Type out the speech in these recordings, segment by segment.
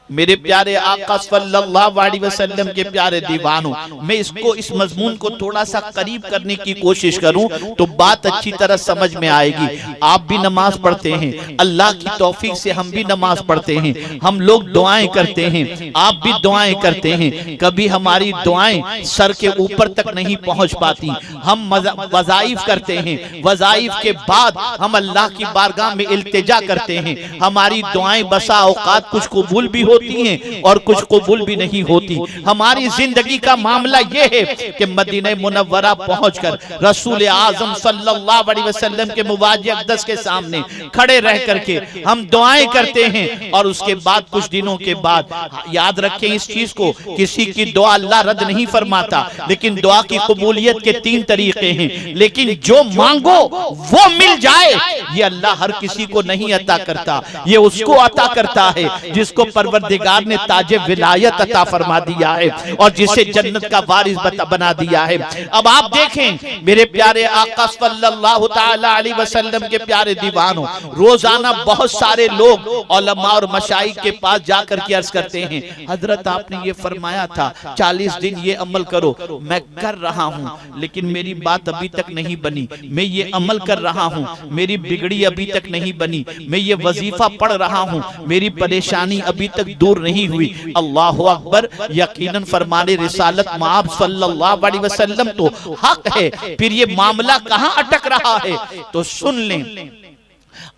मेरे प्यारे आका सल्लल्लाहु अलैहि वसल्लम के प्यारे दीवानों, मैं इसको इस मजमून को थोड़ा सा करीब करने की कोशिश करूं तो बात अच्छी तरह समझ में आएगी। आप भी नमाज पढ़ते हैं, अल्लाह की तौफीक से हम भी नमाज पढ़ते हैं, हम लोग दुआएं करते हैं, आप भी दुआएं करते हैं। कभी हमारी दुआएं सर के ऊपर तक नहीं पहुंच पाती। हम वज़ाइफ करते हैं, वज़ाइफ के बाद हम अल्लाह की बारगाह में इल्तिजा करते हैं। हमारी दुआएं बसा औकात कुछ कबूल भी होती हैं और कुछ कबूल भी नहीं होती। हमारी जिंदगी का मामला यह है कि मदीना मुनव्वरा पहुंचकर रसूल आजम सल्लल्लाहु अलैहि वसल्लम के मुवाज़िह अक़दस के सामने खड़े रह करके हम दुआएं करते हैं और उसके बाद कुछ दिनों के बाद, याद रखें इस चीज को, किसी की दुआ अल्लाह रद्द नहीं फरमाता, लेकिन दुआ की कबूलियत के 3 तरीके हैं। लेकिन जो मांगो वो मिल जाए ये अल्लाह हर किसी को नहीं अता करता, ये उसको अता करता है जिसको परवरदिगार ने ताजे विलायत अता फरमा दिया है और जिसे जन्नत का वारिस बना दिया है। अब आप देखें मेरे प्यारे आका सल्लल्लाहु तआला अलैहि वसल्लम के प्यारे दीवानों, रोजाना बहुत सारे लोग उलमा और मशाइख के पास जाकर के अर्ज करते हैं, हजरत आपने ये फरमाया था 40 दिन ये अमल करो, मैं कर रहा हूँ लेकिन मेरी बात अभी तक नहीं बनी। मैं ये अमल कर रहा हूँ, मेरी बिगड़ी अभी तक नहीं बनी। मैं ये वजीफा पढ़ रहा हूँ, मेरी परेशानी अभी तक दूर नहीं हुई। अल्लाहु अकबर, यकीनन फरमाने रिसालत माब सल्लल्लाहु अलैहि वसल्लम तो हक है, फिर ये मामला कहाँ अटक रहा है? तो सुन लें,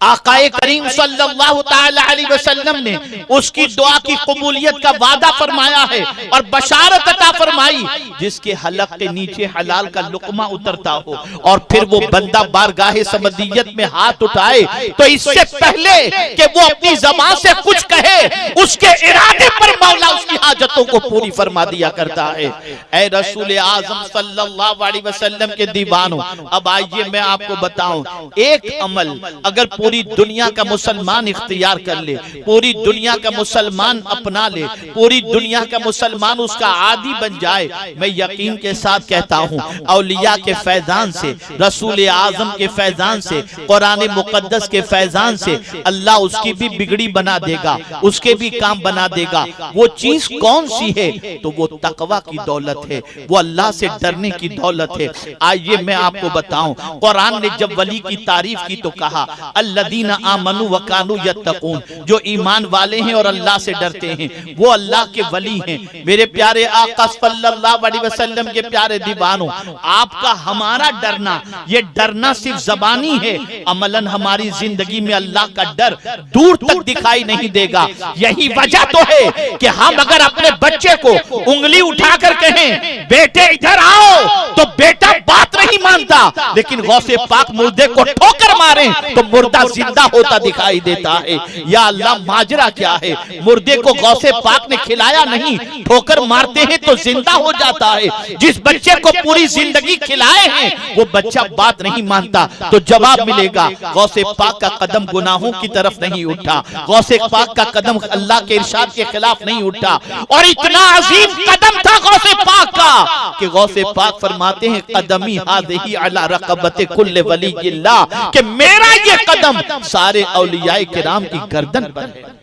आकाए करीम सल्लल्लाहु तआला अलैहि वसल्लम ने उसकी दुआ की कबूलियत का वादा फरमाया है और बशारत अता फरमाई जिसके हलक के नीचे हलाल का लुकमा उतरता हो और फिर वो बंदा बारगाहे समदियत में हाथ उठाए तो इससे पहले कि वो अपनी ज़बान से कुछ कहे, उसके इरादे पर मौला उसकी हाजतों को पूरी फरमा दिया करता है। ऐ रसूल आज़म सल्लल्लाहु अलैहि वसल्लम के दीवानों, अब आइए मैं आपको बताऊं, एक अमल अगर पूरी दुनिया का मुसलमान इख्तियार कर ले, पूरी दुनिया का मुसलमान अपना ले, पूरी दुनिया का मुसलमान उसका आदी बन जाए, मैं यकीन के साथ कहता हूँ औलिया के फैजान से, रसूल आजम के फैजान से, कुरान मुकद्दस के फैजान से अल्लाह उसकी भी बिगड़ी बना देगा, उसके भी काम बना देगा। वो चीज कौन सी है? तो वो तकवा की दौलत है, वो अल्लाह से डरने की दौलत है। आइए मैं आपको बताऊं, कुरान ने जब वली की तारीफ की तो कहा अल्लदीना आमनु व कानू यत्तकून, जो ईमान वाले हैं और अल्लाह से डरते हैं वो अल्लाह के वली हैं। मेरे प्यारे आका सल्लल्लाहु अलैहि वसल्लम के प्यारे दीवानों, आपका हमारा डरना, ये डरना सिर्फ जबानी है, अमलन हमारी जिंदगी में अल्लाह का डर दूर तक दिखाई नहीं देगा। यही वजह तो है कि हम अगर अपने बच्चे को उंगली उठाकर कहें बेटे इधर आओ तो बेटा बात नहीं मानता, लेकिन गौसे पाक मुर्दे को ठोकर मारे तो मुर्दा जिंदा होता दिखाई देता है। या अल्लाह माजरा क्या है? मुर्दे को गौसे पाक ने खिलाया नहीं, ठोकर मारते हैं तो जिंदा हो जाता है। जिस बच्चे को पूरी जिंदगी खिलाए हैं वो बच्चा बात नहीं मानता तो जवाब मिलेगा गौसे पाक का कदम गुनाहों की तरफ नहीं उठा, गौसे पाक का कदम अल्लाह के इरशाद के खिलाफ नहीं उठा। और इतना अजीम कदम था गौसे पाक का कि गौसे पाक फरमाते हैं कदमी हादिही अला रक़बति कुल्ल वलिय्यिल्लाह, कि मेरा ये कदम सारे औलियाए किराम की गर्दन पर है।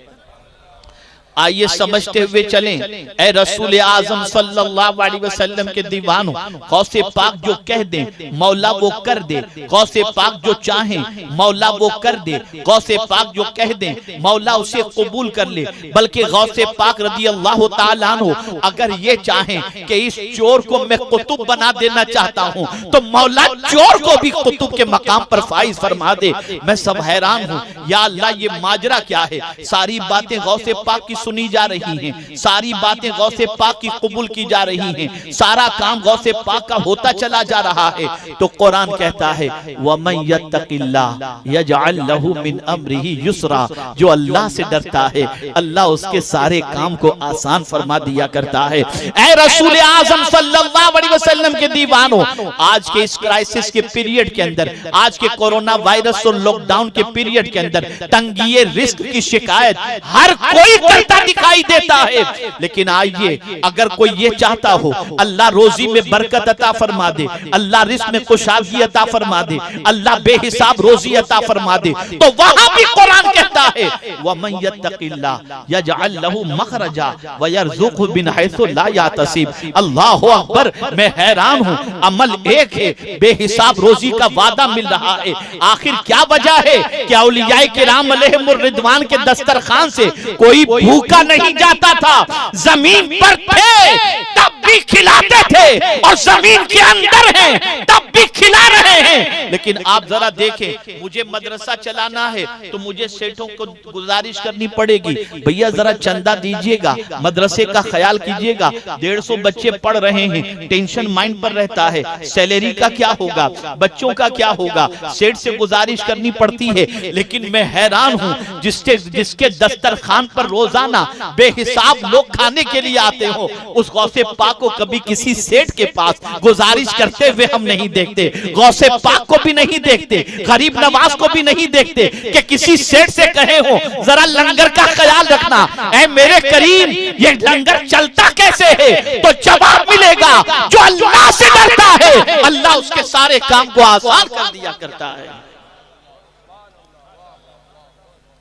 आइए समझते हुए चलें, ऐ रसूल आजम सल्लल्लाहु अलैहि वसल्लम के दीवानों, गौसे पाक जो कह दे मौला वो कर दे, गौसे पाक जो चाहे मौला वो कर दे, गौसे पाक जो कह दे मौला उसे कबूल कर ले। बल्कि गौसे पाक रज़ी अल्लाह तआला अन्हु अगर ये चाहे कि इस चोर को मैं कुतुब बना देना चाहता हूँ तो मौला चोर को भी कुतुब के मकाम पर फाइज फरमा दे। मैं सब हैरान हूँ, या अल्लाह ये माजरा क्या है? सारी बातें गौसे पाक की सुनी जा रही हैं, सारी बातें गौसे पाक की कबूल की जा रही हैं, सारा काम गौसे पाक का होता चला जा रहा है। तो कुरान कहता है वमन यत्तकिल्लाह यजअल लहू मिन अम्रिही युसरा, जो अल्लाह से डरता है अल्लाह उसके सारे काम को आसान फरमा दिया करता है। ऐ रसूल आजम सल्लल्लाहु अलैहि वसल्लम के दीवानों, आज के इस क्राइसिस के पीरियड के अंदर, आज के कोरोना वायरस और लॉकडाउन के पीरियड के अंदर तंगिए रिस्क की शिकायत हर कोई करता डरता दिखाई देता है। लेकिन आइए, अगर कोई ये चाहता हो अल्लाह रोजी में बरकत अता फरमा दे, अल्लाह रिस्क में कुशादगी अता फरमा दे, अल्लाह बेहिसाब रोजी अता फरमा दे, तो वहां भी कुरान कहता है वमन यत्तकिल्लाह यजअल लहू मखरजा व यरज़ुक़हु मिन हैसु ला यहतसिब। अल्लाहु अकबर, मैं हैरान हूं, अमल एक है, बेहिसाब रोजी का वादा मिल रहा है। आखिर क्या वजह है कि औलियाए किराम अलैहिमुर रिदवान के दस्तरखान से कोई भूखा नहीं जाता था। जमीन पर थे तब भी खिलाते थे, और जमीन के अंदर हैं तब भी खिला रहे हैं। लेकिन आप जरा देखें, मुझे मदरसा चलाना है तो मुझे सेठों को गुजारिश करनी पड़ेगी, भैया जरा चंदा दीजिएगा, मदरसे का ख्याल कीजिएगा, 150 बच्चे पढ़ रहे हैं, टेंशन माइंड पर रहता है, सैलरी का क्या होगा, बच्चों का क्या होगा, सेठ से गुजारिश करनी पड़ती है। लेकिन मैं हैरान हूं, जिसके दस्तरखान पर रोजाना बेहिसाब लोग खाने के लिए आते हो, उस गौसे पाक को कभी किसी सेठ के पास गुजारिश करते हुए हम नहीं देखते, गौसे पाक को भी नहीं देखते, गरीब नवाज को भी नहीं देखते कि किसी सेठ से कहे हो जरा लंगर का ख्याल रखना, ऐ मेरे करीम ये लंगर चलता कैसे है, तो जवाब मिलेगा जो अल्लाह से डरता है अल्लाह उसके सारे काम को आसान कर दिया करता है।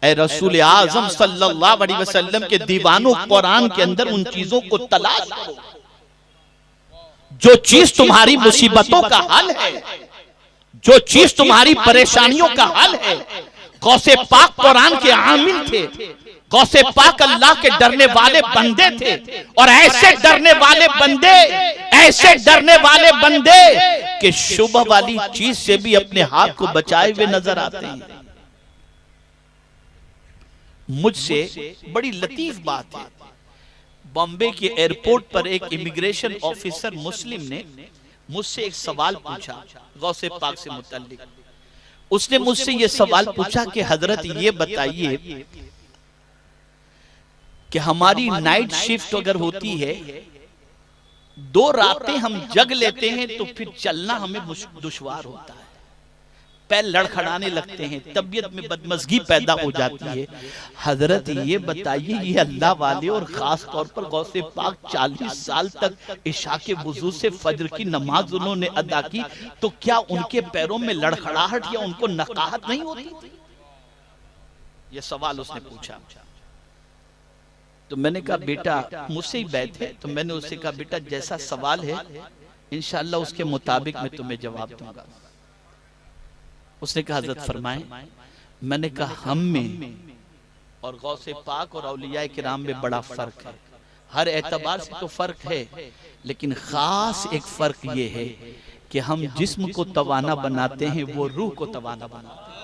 ऐ रसूल आजम सल्लल्लाहु अलैहि वसल्लम के दीवानों, कुरान के अंदर उन चीजों को तलाश करो जो चीज तुम्हारी मुसीबतों का हल है, जो चीज तुम्हारी परेशानियों का हल है। गौसे पाक कुरान के आमिल थे, गौसे पाक अल्लाह के डरने वाले बंदे थे, और ऐसे डरने वाले बंदे, ऐसे डरने वाले बंदे कि शुभ वाली चीज से भी अपने हाथ को बचाए हुए नजर आते हैं। मुझसे बड़ी लतीफ बात है, बॉम्बे के एयरपोर्ट पर एक इमिग्रेशन ऑफिसर मुस्लिम ने मुझसे एक सवाल पूछा गौसे पाक से मुतल्लिक। उसने मुझसे ये सवाल पूछा कि हजरत ये बताइए कि हमारी नाइट शिफ्ट अगर होती है, 2 रातें हम जग लेते हैं तो फिर चलना हमें दुश्वार होता है, पैर लड़खड़ाने लगते हैं, तबीयत में बदमज़गी पैदा हो जाती है। हजरत ये बताइए, ये अल्लाह वाले और खास तौर पर गौसे पाक 40 साल तक इशा के वुजू से फजर की नमाज उन्होंने अदा की, तो क्या उनके पैरों में लड़खड़ाहट या उनको नकाहत नहीं होती? ये सवाल उसने पूछा। तो मैंने कहा बेटा, मुझसे ही बैठे, तो मैंने उससे कहा बेटा जैसा सवाल है इंशाअल्लाह उसके मुताबिक मैं तुम्हें जवाब दूंगा। उसने कहा हजरत फरमाएं। मैंने कहा हम में और गौसे पाक और औलियाए किराम में बड़ा फर्क है, हर एतबार से तो फर्क है, लेकिन खास एक फर्क ये है कि हम जिस्म को तवाना बनाते हैं, वो रूह को तवाना बनाते हैं।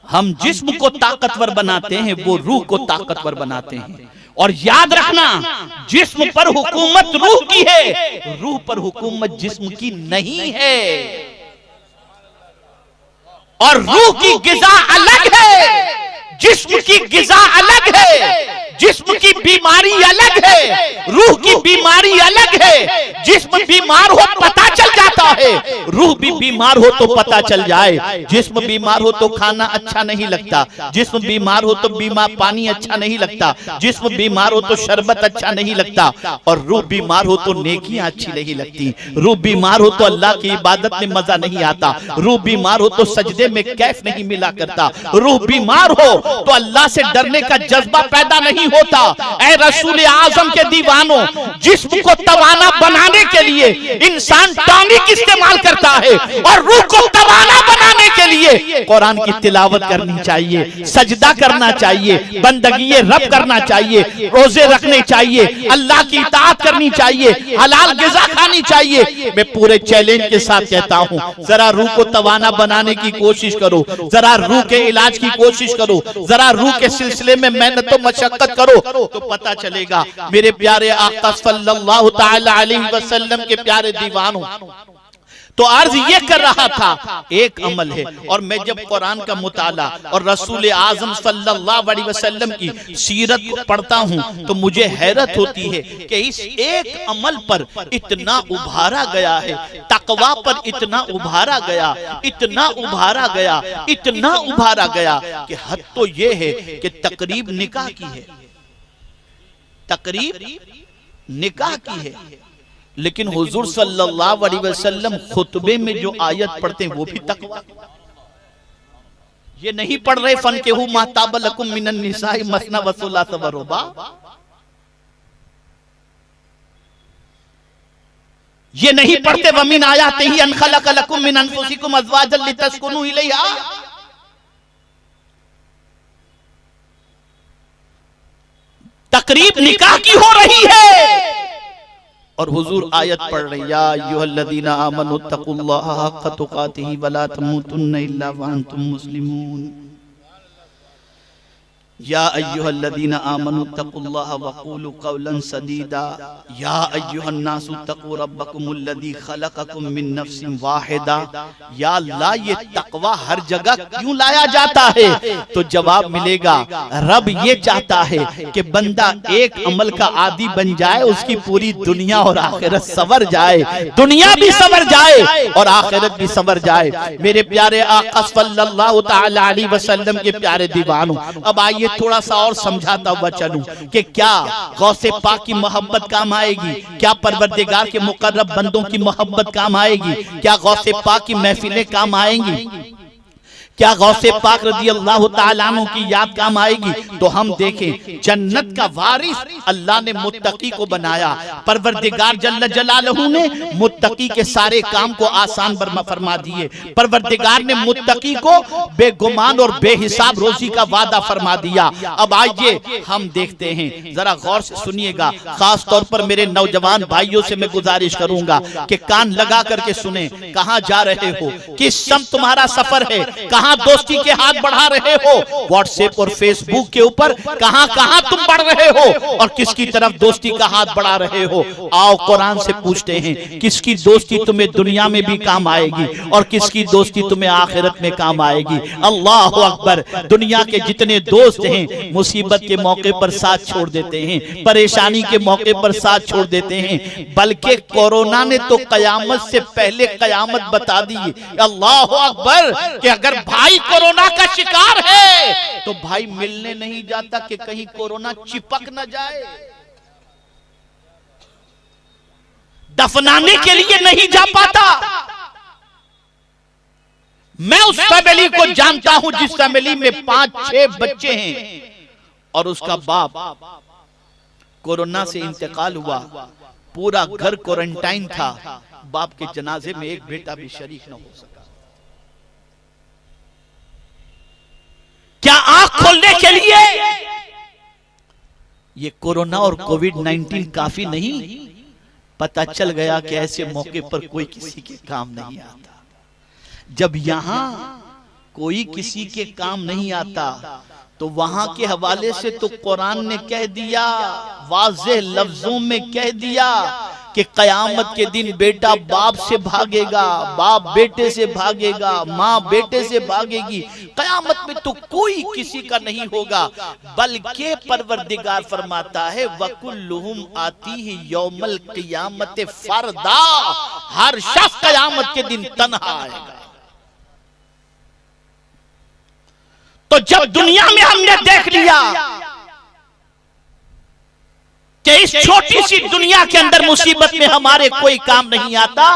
हम जिस्म को ताकतवर बनाते हैं, वो रूह को ताकतवर बनाते हैं। और याद रखना, जिस्म पर हुकूमत रूह की है, रूह पर हुकूमत जिस्म की नहीं है। और रूह की गिज़ा अलग है, जिस्म की गिज़ा अलग है, जिस्म की बीमारी अलग है, रूह की बीमारी अलग है। जिस्म बीमार हो पता चल जाता है, रूह भी बीमार हो तो पता चल जाए। जिस्म बीमार हो तो खाना अच्छा नहीं लगता, जिस्म बीमार हो तो पानी अच्छा नहीं लगता, जिस्म बीमार हो तो शरबत अच्छा नहीं लगता, और रूह बीमार हो तो नेकियां अच्छी नहीं लगती। रूह बीमार हो तो अल्लाह की इबादत में मजा नहीं आता, रूह बीमार हो तो सजदे में कैफ नहीं मिला करता, रूह बीमार हो तो अल्लाह से डरने का जज्बा पैदा नहीं होता। ऐ रसूल आजम के दीवानों, जिस्म को तवाना बनाने के लिए इंसान टॉनिक इस्तेमाल करता है, और रूह को तवाना बनाने के लिए कुरान की तिलावत करनी चाहिए, सजदा करना चाहिए, बंदगी रब करना चाहिए, रोजे रखने चाहिए, अल्लाह की इताअत करनी चाहिए, हलाल गिज़ा खानी चाहिए। मैं पूरे चैलेंज के साथ कहता हूं, जरा रूह को तवाना बनाने की कोशिश करो, जरा रूह के इलाज की कोशिश करो, जरा रूह के सिलसिले में मेहनत और मशक्कत करो, तो पता चलेगा। मेरे प्यारे आका सल्लल्लाहु तआला अलैहि वसल्लम के प्यारे दीवानों, तो अर्ज ये कर रहा था, एक अमल है। और मैं जब कुरान का मुताला और रसूल आजम सल्लल्लाहु अलैहि वसल्लम की सीरत को पढ़ता हूँ तो मुझे हैरत होती है कि इस एक अमल पर इतना उभारा गया है, तकवा पर इतना उभारा गया, इतना उभारा गया, इतना उभारा गया कि हद तो ये है कि तकरीब निकाह की है, तकरीब निकाह की है। लेकिन हुजूर सल्लल्लाहु अलैहि वसल्लम खुतबे में जो आयत पढ़ते हैं वो भी तकवा। ये नहीं पढ़ रहे फन के हु महताब लकुम मिनन निसाई मसना वसुला सवरुबा। ये नहीं पढ़ते वमिन आयाते ही अन खलक लकुम मिन अनफुसिकुम अज़वाजन लितस्कुनु इलैहा। तकरीब निकाह की हो रही है और हुजूर आयत पढ़ रहे, या अय्युहल्लज़ीना आमनु तक़ुल्लाहा हक़्क़ तुक़ातिही वला तमूतुन्ना इल्ला व अंतुम मुस्लिमून। या अय्युहल्लज़ीना आमनु तक़ुल्लाहा वक़ूलू क़ौलन सदीदा। या अय्युहन्नासु तक़ू रब्बकुमुल्लज़ी ख़लक़कुम मिन नफ्सिन वाहिदा। या अल्लाह, ये तक़वा हर जगह क्यों लाया जाता है? तो जवाब मिलेगा, रब ये चाहता है कि बंदा एक अमल का आदी बन जाए, उसकी पूरी दुनिया और आखिरत संवर जाए, दुनिया भी संवर जाए और आखिरत भी संवर जाए। मेरे प्यारे आका सल्लल्लाहु तआला अलैहि वसल्लम के प्यारे दीवानों, अब आइए थोड़ा सा और समझाता हुआ चलूं कि क्या गौसे पाक की मोहब्बत काम आएगी, क्या परवरदिगार के मुकर्रब बंदों की मोहब्बत काम आएगी, क्या गौसे पाक की महफिलें काम आएंगी, क्या गौसे पाक रज़ी अल्लाह तआला अन्हु की याद काम आएगी? तो हम देखें, जन्नत का वारिस अल्लाह ने मुत्तकी को बनाया। परवरदिगार जल्ल जलालहू ने मुत्तकी के सारे काम को आसान फरमा दिए। परवरदिगार ने मुत्तकी को बेगुमान और बेहिसाब रोजी का वादा फरमा दिया। अब आइए हम देखते हैं, जरा गौर से सुनिएगा, खास तौर पर मेरे नौजवान भाइयों से मैं गुजारिश करूंगा कि कान लगा करके सुने। कहां जा रहे हो, किस सम तुम्हारा सफर है, कहां दोस्ती के हाथ बढ़ा रहे हो, व्हाट्सएप और फेसबुक के ऊपर कहां कहां तुम बढ़ रहे हो और किसकी तरफ दोस्ती का हाथ बढ़ा रहे हो? आओ कुरान से पूछते हैं, किसकी दोस्ती तुम्हें दुनिया में भी काम आएगी और किसकी दोस्ती तुम्हें आखिरत में काम आएगी? अल्लाह अकबर। दुनिया के जितने दोस्त हैं मुसीबत के मौके पर साथ छोड़ देते हैं, परेशानी के मौके पर साथ छोड़ देते हैं, बल्कि कोरोना ने तो कयामत से पहले कयामत बता दी। अल्लाह अकबर कि अगर भाई कोरोना का शिकार है तो भाई मिलने नहीं जाता कि कहीं कोरोना चिपक न जाए, दफनाने के लिए नहीं जा पाता। मैं उस फैमिली को जानता हूं जिस फैमिली में 5-6 बच्चे हैं और उसका बाप कोरोना से इंतकाल हुआ, पूरा घर क्वारंटाइन था, बाप के जनाजे में एक बेटा भी शरीक न हो सका। क्या आंख खोलने के लिए ये कोरोना और कोविड-19 काफी नहीं? पता चल गया कि ऐसे मौके पर कोई किसी के काम नहीं आता। जब यहां कोई किसी के काम नहीं आता तो वहां के हवाले से तो कुरान ने कह दिया, वाज़ेह लफ्जों में कह दिया कि कयामत के दिन बेटा बाप से भागेगा, बाप बेटे से भागेगा, माँ बेटे से भागेगी। कयामत में तो कोई किसी का नहीं होगा, बल्कि परवरदिगार फरमाता है वकुल्लुहुम आतीही यौमल क़ियामत फरदा। हर शख्स कयामत के दिन तन्हा आएगा। तो जब दुनिया में हमने देख लिया कि इस छोटी सी दुनिया के अंदर मुसीबत में हमारे कोई काम नहीं आता,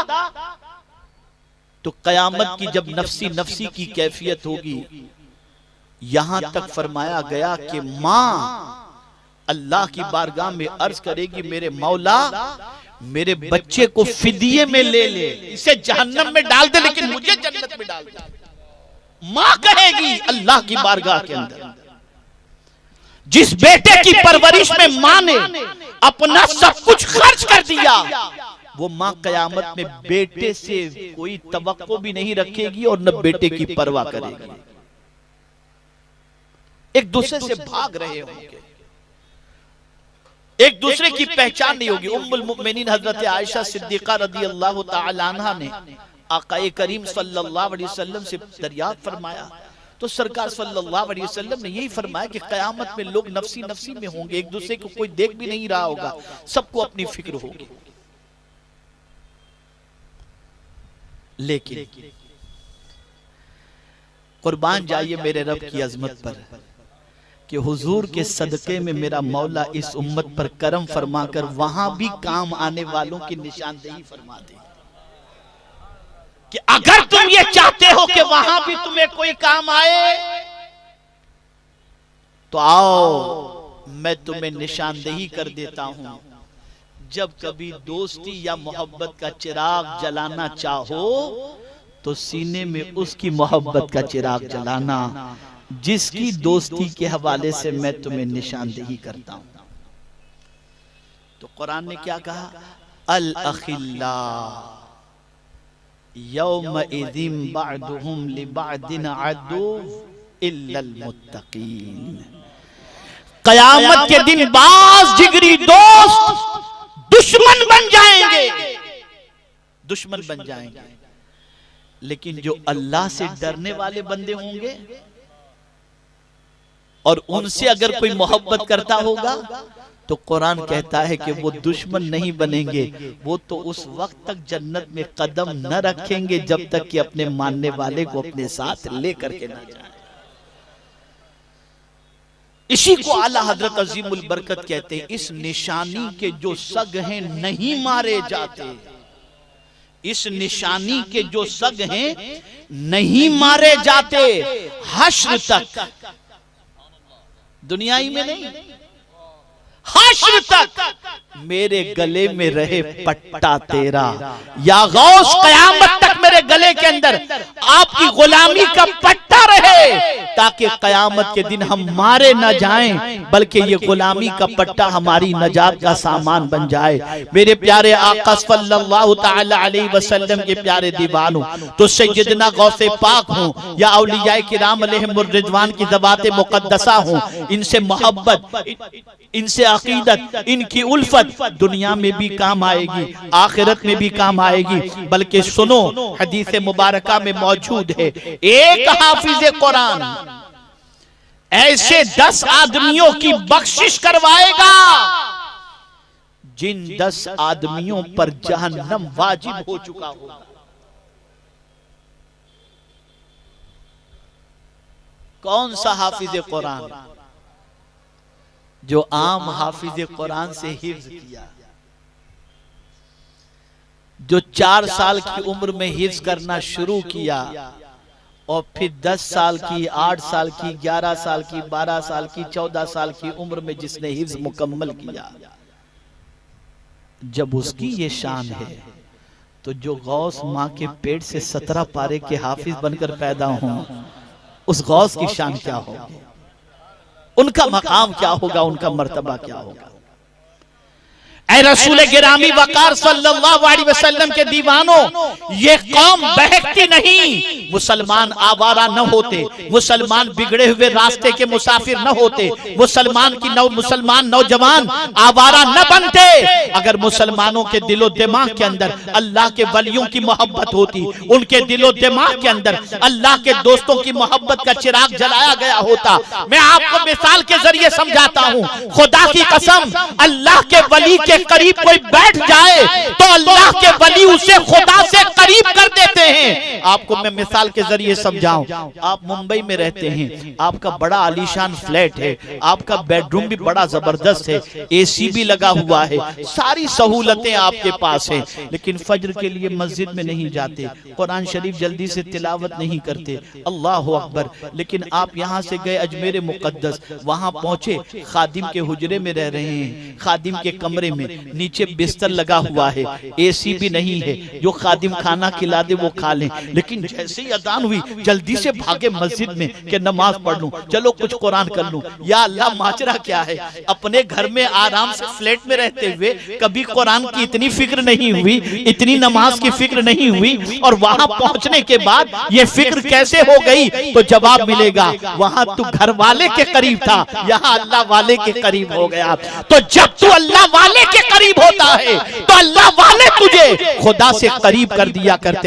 तो कयामत की जब नफ्सी नफ्सी की कैफियत होगी, यहां तक फरमाया गया कि मां अल्लाह की बारगाह में अर्ज करेगी, मेरे मौला मेरे बच्चे को फिदिये में ले ले, इसे जहन्नम में डाल दे लेकिन मुझे जन्नत में डाल दे। मां कहेगी अल्लाह की बारगाह के अंदर। जिस बेटे की परवरिश में मां ने अपना सब कुछ खर्च कर दिया, वो मां कयामत में बेटे से कोई तवक्को भी नहीं रखेगी और न बेटे की परवाह करेगी। एक दूसरे से भाग रहे होंगे, एक दूसरे की पहचान नहीं होगी। उम्मुल मुमिनीन हजरत आयशा सिद्दीका रज़ी अल्लाह तआला अन्हा ने आकाए करीम सल्लल्लाहु अलैहि वसल्लम से दरियाफ्त फरमाया, तो सरकार सल्लल्लाहु अलैहि वसल्लम ने यही फरमाया कि कयामत में लोग नफसी नफसी में होंगे, एक दूसरे को कोई देख भी नहीं रहा होगा, सबको अपनी फिक्र होगी। लेकिन कुर्बान जाइए मेरे रब की अजमत पर कि हुजूर के सदके में मेरा मौला इस उम्मत पर करम फरमाकर वहां भी काम आने वालों की निशानदेही फरमा दे कि अगर तुम ये चाहते हो कि वहां भी तुम्हें कोई काम आए तो आओ मैं तुम्हें निशानदेही कर देता हूं। जब कभी दोस्ती या मोहब्बत का चिराग जलाना चाहो तो सीने में उसकी मोहब्बत का चिराग जलाना जिसकी दोस्ती के हवाले से मैं तुम्हें निशानदेही करता हूं। तो कुरान ने क्या कहा, अल अखिल्ला यौमइज़िन बअदुहुम लिबअदिन अदुव्व इल्लल मुत्तकीन। कयामत के दिन बाज जिगरी दोस्त दुश्मन बन जाएंगे, दुश्मन बन जाएंगे, लेकिन जो अल्लाह से डरने वाले बंदे होंगे और उनसे अगर कोई मोहब्बत करता होगा तो कुरान कहता है कि वो दुश्मन नहीं बनेंगे, वो तो उस वक्त तक जन्नत में कदम न रखेंगे जब तक कि अपने मानने वाले को अपने साथ लेकर के न जाए। इसी को आला हजरत अजीमुल बरकत कहते हैं। इस निशानी के जो सग हैं नहीं मारे जाते, इस निशानी के जो सग हैं नहीं मारे जाते हश्र तक, दुनियाई में नहीं, हश्र तक मेरे गले में रहे पट्टा तेरा। या गौस कयामत तक मेरे गले के अंदर आपकी गुलामी का पट्टा रहे ताकि कयामत के दिन हम मारे न जाएं, बल्कि ये गुलामी का पट्टा हमारी नजात का सामान बन जाए। मेरे प्यारे आका सल्लल्लाहु तआला अलैहि वसल्लम के प्यारे दीवानों, तो सैयदना गौसे पाक हों या औलियाए किराम अलैहिमुर रिज़वान की ज़बाते मुक़द्दसा हों, इनसे मोहब्बत, इनसे अकीदत, इनकी उल्फत दुनिया में भी काम आएगी, आखिरत में भी काम आएगी। बल्कि सुनो, हदीस मुबारका में मौजूद है, एक हाफिज कुरान ऐसे 10 आदमियों की बख्शिश करवाएगा जिन 10 आदमियों पर जहन्नम वाजिब हो चुका होगा। कौन सा हाफिज कुरान? जो आम हाफिज कुरान से हिफ्ज किया, जो 4 साल की उम्र में हिफ्ज करना शुरू किया और फिर 10 साल की, 8 साल की, 11 साल की, 12 साल की, 14 साल की उम्र में जिसने हिफ्ज मुकम्मल किया, जब उसकी ये शान है तो जो गौस माँ के पेट से 17 पारे के हाफिज बनकर पैदा हों, उस गौस की शान क्या होगी, उनका मकाम क्या होगा, उनका मर्तबा क्या होगा। ऐ रसूल गिरामी वकार सल्लल्लाहु अलैहि वसल्लम के दीवानों, ये कौम बहकती नहीं, मुसलमान आवारा न होते, मुसलमान बिगड़े हुए रास्ते के मुसाफिर न होते, मुसलमान नौजवान आवारा न बनते अगर मुसलमानों के दिलो दिमाग के अंदर अल्लाह के वलियों की मोहब्बत होती, उनके दिलो दिमाग के अंदर अल्लाह के दोस्तों की मोहब्बत का चिराग जलाया गया होता। मैं आपको मिसाल के जरिए समझाता हूँ, खुदा की कसम, अल्लाह के वली के करीब कोई बैठ जाए तो अल्लाह के वली उसे खुदा से करीब कर देते हैं। आपको मैं मिसाल के जरिए समझाऊं, आप मुंबई में रहते हैं, आपका बड़ा आलीशान फ्लैट है, आपका बेडरूम भी बड़ा जबरदस्त है, एसी भी लगा हुआ है, सारी सहूलतें आपके पास हैं, लेकिन फज्र के लिए मस्जिद में नहीं जाते, कुरान शरीफ जल्दी से तिलावत नहीं करते, अल्लाह अकबर। लेकिन आप यहाँ से गए अजमेर मुकद्दस, वहां पहुंचे, खादिम के हुजरे में रह रहे हैं, खादिम के कमरे में नीचे बिस्तर लगा हुआ है, एसी भी नहीं है, जो खादिम खाना खिला दे वो खा लें, लेकिन जैसे ही अजान हुई जल्दी से भागे मस्जिद में कि नमाज पढ़ लूं, चलो कुछ कुरान कर लूं। या अल्लाह, माजरा क्या है, अपने घर में आराम से फ्लैट में रहते हुए कभी कुरान की इतनी फिक्र नहीं हुई, इतनी नमाज की फिक्र नहीं हुई, और वहां पहुंचने के बाद ये फिक्र कैसे हो गई? तो जवाब मिलेगा, वहां तू घर वाले के करीब था, यहाँ अल्लाह वाले के करीब हो गया। तो जब तू अल्लाह वाले के करीब होता है तो अल्लाह वाले तुझे खुदा से करीब कर दिया करते